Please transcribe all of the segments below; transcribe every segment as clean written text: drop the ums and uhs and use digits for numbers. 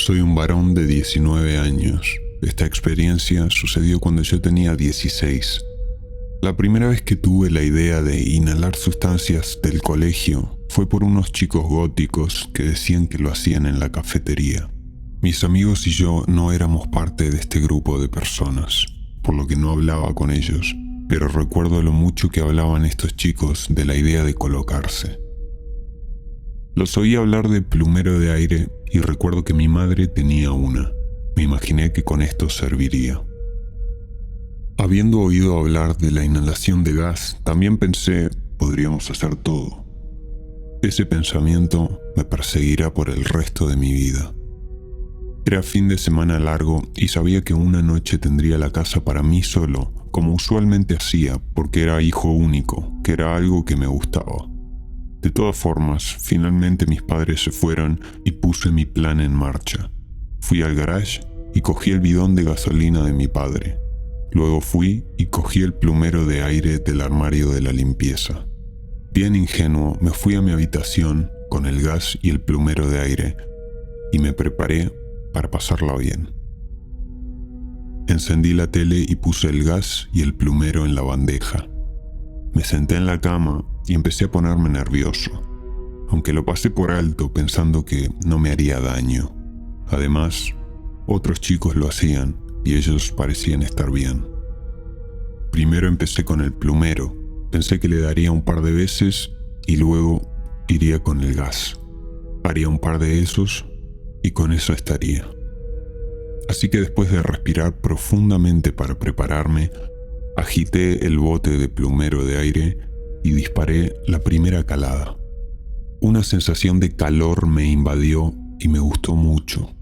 Soy un varón de 19 años. Esta experiencia sucedió cuando yo tenía 16. La primera vez que tuve la idea de inhalar sustancias del colegio fue por unos chicos góticos que decían que lo hacían en la cafetería. Mis amigos y yo no éramos parte de este grupo de personas, por lo que no hablaba con ellos, pero recuerdo lo mucho que hablaban estos chicos de la idea de colocarse. Los oí hablar de plumero de aire y recuerdo que mi madre tenía una. Me imaginé que con esto serviría. Habiendo oído hablar de la inhalación de gas, también pensé, podríamos hacer todo. Ese pensamiento me perseguirá por el resto de mi vida. Era fin de semana largo y sabía que una noche tendría la casa para mí solo, como usualmente hacía, porque era hijo único, que era algo que me gustaba. De todas formas, finalmente mis padres se fueron y puse mi plan en marcha. Fui al garage y cogí el bidón de gasolina de mi padre. Luego fui y cogí el plumero de aire del armario de la limpieza. Bien ingenuo, me fui a mi habitación con el gas y el plumero de aire y me preparé para pasarla bien. Encendí la tele y puse el gas y el plumero en la bandeja. Me senté en la cama y empecé a ponerme nervioso, aunque lo pasé por alto pensando que no me haría daño. Además, otros chicos lo hacían y ellos parecían estar bien. Primero empecé con el plumero. Pensé que le daría un par de veces y luego iría con el gas. Haría un par de esos y con eso estaría. Así que después de respirar profundamente para prepararme, agité el bote de plumero de aire y disparé la primera calada. Una sensación de calor me invadió y me gustó mucho.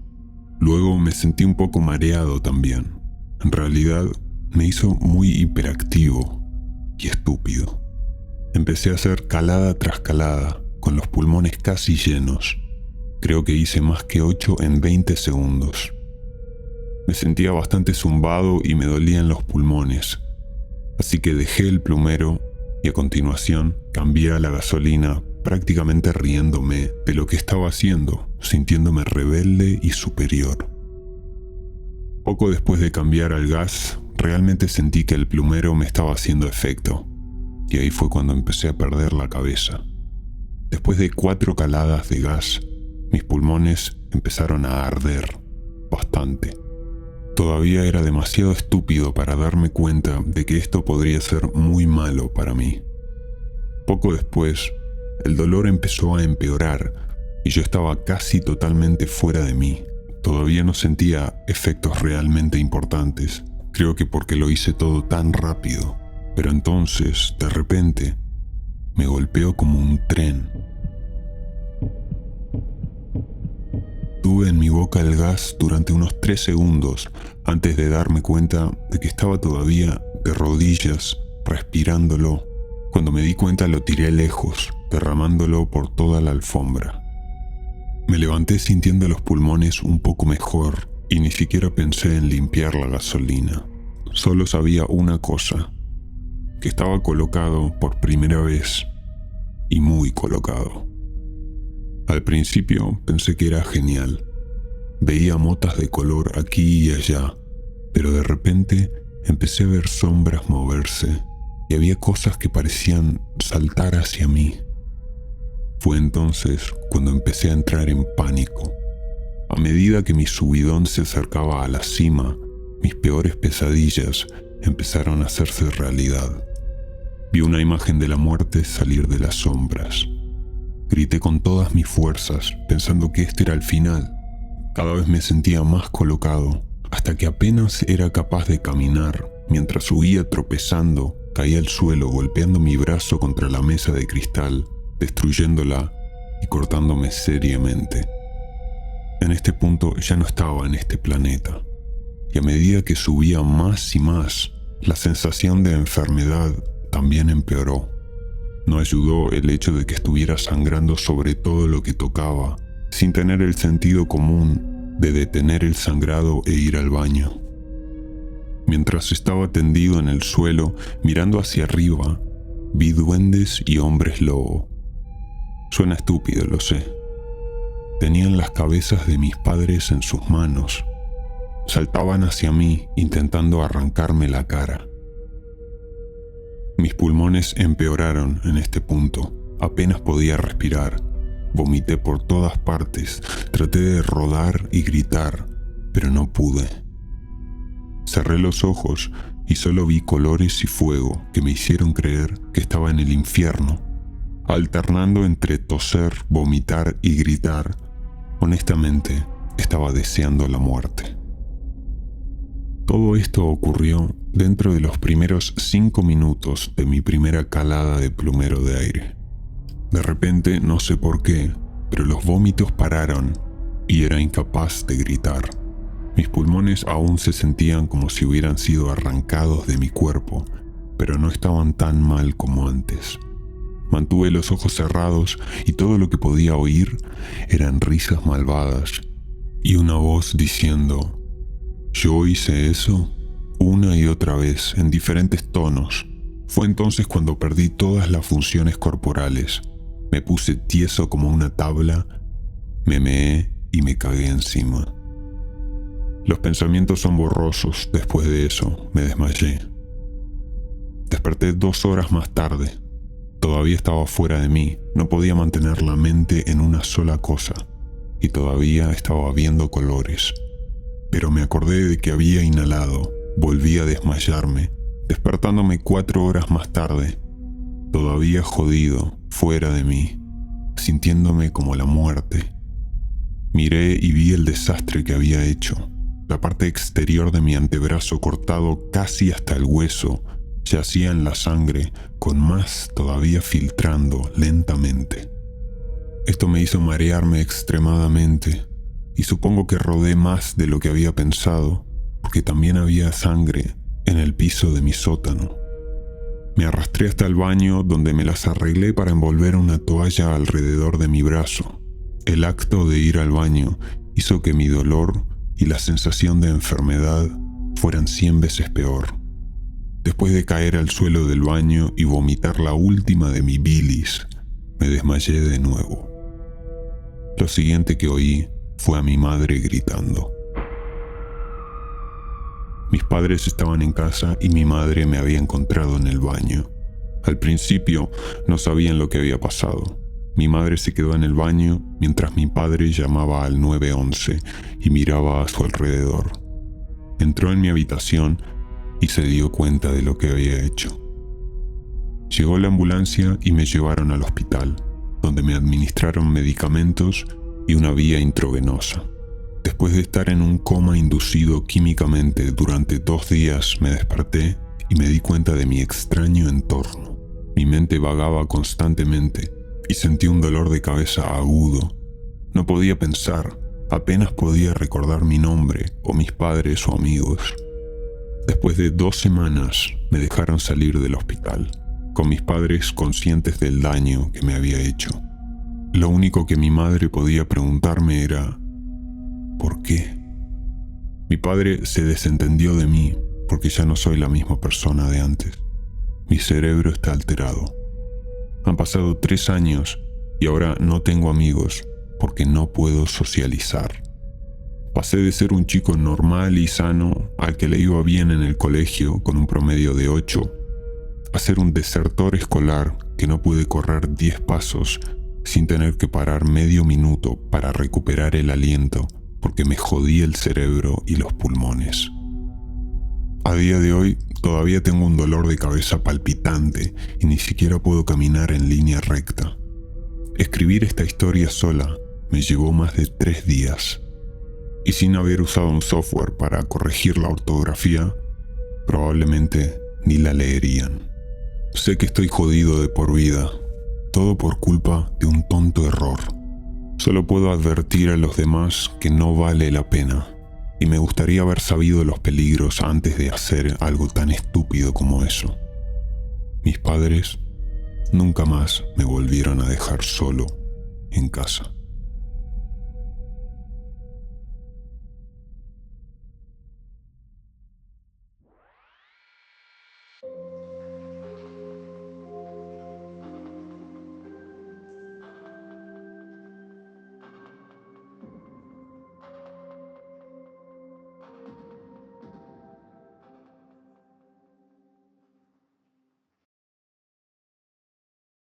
Luego me sentí un poco mareado también. En realidad, me hizo muy hiperactivo y estúpido. Empecé a hacer calada tras calada, con los pulmones casi llenos. Creo que hice más que 8 en 20 segundos. Me sentía bastante zumbado y me dolían los pulmones. Así que dejé el plumero y a continuación cambié a la gasolina, prácticamente riéndome de lo que estaba haciendo, sintiéndome rebelde y superior. Poco después de cambiar al gas, realmente sentí que el plumero me estaba haciendo efecto, y ahí fue cuando empecé a perder la cabeza. Después de 4 caladas de gas, mis pulmones empezaron a arder bastante. Todavía era demasiado estúpido para darme cuenta de que esto podría ser muy malo para mí. Poco después, el dolor empezó a empeorar y yo estaba casi totalmente fuera de mí. Todavía no sentía efectos realmente importantes, creo que porque lo hice todo tan rápido. Pero entonces, de repente, me golpeó como un tren. Tuve en mi boca el gas durante unos 3 segundos antes de darme cuenta de que estaba todavía de rodillas respirándolo. Cuando me di cuenta lo tiré lejos, derramándolo por toda la alfombra. Me levanté sintiendo los pulmones un poco mejor y ni siquiera pensé en limpiar la gasolina. Solo sabía una cosa, que estaba colocado por primera vez y muy colocado. Al principio pensé que era genial. Veía motas de color aquí y allá, pero de repente empecé a ver sombras moverse y había cosas que parecían saltar hacia mí. Fue entonces cuando empecé a entrar en pánico. A medida que mi subidón se acercaba a la cima, mis peores pesadillas empezaron a hacerse realidad. Vi una imagen de la muerte salir de las sombras. Grité con todas mis fuerzas, pensando que este era el final. Cada vez me sentía más colocado, hasta que apenas era capaz de caminar. Mientras huía tropezando, caí al suelo golpeando mi brazo contra la mesa de cristal, destruyéndola y cortándome seriamente. En este punto ya no estaba en este planeta, y a medida que subía más y más, la sensación de enfermedad también empeoró. No ayudó el hecho de que estuviera sangrando sobre todo lo que tocaba, sin tener el sentido común de detener el sangrado e ir al baño. Mientras estaba tendido en el suelo, mirando hacia arriba, vi duendes y hombres lobo. Suena estúpido, lo sé. Tenían las cabezas de mis padres en sus manos. Saltaban hacia mí intentando arrancarme la cara. Mis pulmones empeoraron en este punto. Apenas podía respirar. Vomité por todas partes. Traté de rodar y gritar, pero no pude. Cerré los ojos y solo vi colores y fuego que me hicieron creer que estaba en el infierno, alternando entre toser, vomitar y gritar. Honestamente, estaba deseando la muerte. Todo esto ocurrió dentro de los primeros 5 minutos de mi primera calada de plumero de aire. De repente, no sé por qué, pero los vómitos pararon y era incapaz de gritar. Mis pulmones aún se sentían como si hubieran sido arrancados de mi cuerpo, pero no estaban tan mal como antes. Mantuve los ojos cerrados y todo lo que podía oír eran risas malvadas y una voz diciendo: «Yo hice eso», una y otra vez en diferentes tonos. Fue entonces cuando perdí todas las funciones corporales. Me puse tieso como una tabla, me meé y me cagué encima. Los pensamientos son borrosos. Después de eso, me desmayé. Desperté 2 horas más tarde. Todavía estaba fuera de mí. No podía mantener la mente en una sola cosa. Y todavía estaba viendo colores. Pero me acordé de que había inhalado. Volví a desmayarme, despertándome 4 horas más tarde. Todavía jodido, fuera de mí, sintiéndome como la muerte. Miré y vi el desastre que había hecho. La parte exterior de mi antebrazo cortado casi hasta el hueso yacía en la sangre, con más todavía filtrando lentamente. Esto me hizo marearme extremadamente y supongo que rodé más de lo que había pensado, porque también había sangre en el piso de mi sótano. Me arrastré hasta el baño, donde me las arreglé para envolver una toalla alrededor de mi brazo. El acto de ir al baño hizo que mi dolor y la sensación de enfermedad fueran 100 veces peor. Después de caer al suelo del baño y vomitar la última de mi bilis, me desmayé de nuevo. Lo siguiente que oí fue a mi madre gritando. Mis padres estaban en casa y mi madre me había encontrado en el baño. Al principio no sabían lo que había pasado. Mi madre se quedó en el baño mientras mi padre llamaba al 911 y miraba a su alrededor. Entró en mi habitación y se dio cuenta de lo que había hecho. Llegó la ambulancia y me llevaron al hospital, donde me administraron medicamentos y una vía intravenosa. Después de estar en un coma inducido químicamente durante 2 días, me desperté y me di cuenta de mi extraño entorno. Mi mente vagaba constantemente y sentí un dolor de cabeza agudo. No podía pensar, apenas podía recordar mi nombre o mis padres o amigos. Después de 2 semanas me dejaron salir del hospital, con mis padres conscientes del daño que me había hecho. Lo único que mi madre podía preguntarme era: ¿por qué? Mi padre se desentendió de mí porque ya no soy la misma persona de antes. Mi cerebro está alterado. Han pasado 3 años y ahora no tengo amigos porque no puedo socializar. Pasé de ser un chico normal y sano al que le iba bien en el colegio con un promedio de 8, a ser un desertor escolar que no pude correr 10 pasos sin tener que parar medio minuto para recuperar el aliento porque me jodí el cerebro y los pulmones. A día de hoy todavía tengo un dolor de cabeza palpitante y ni siquiera puedo caminar en línea recta. Escribir esta historia sola me llevó más de 3 días. Y sin haber usado un software para corregir la ortografía, probablemente ni la leerían. Sé que estoy jodido de por vida, todo por culpa de un tonto error. Solo puedo advertir a los demás que no vale la pena, y me gustaría haber sabido los peligros antes de hacer algo tan estúpido como eso. Mis padres nunca más me volvieron a dejar solo en casa.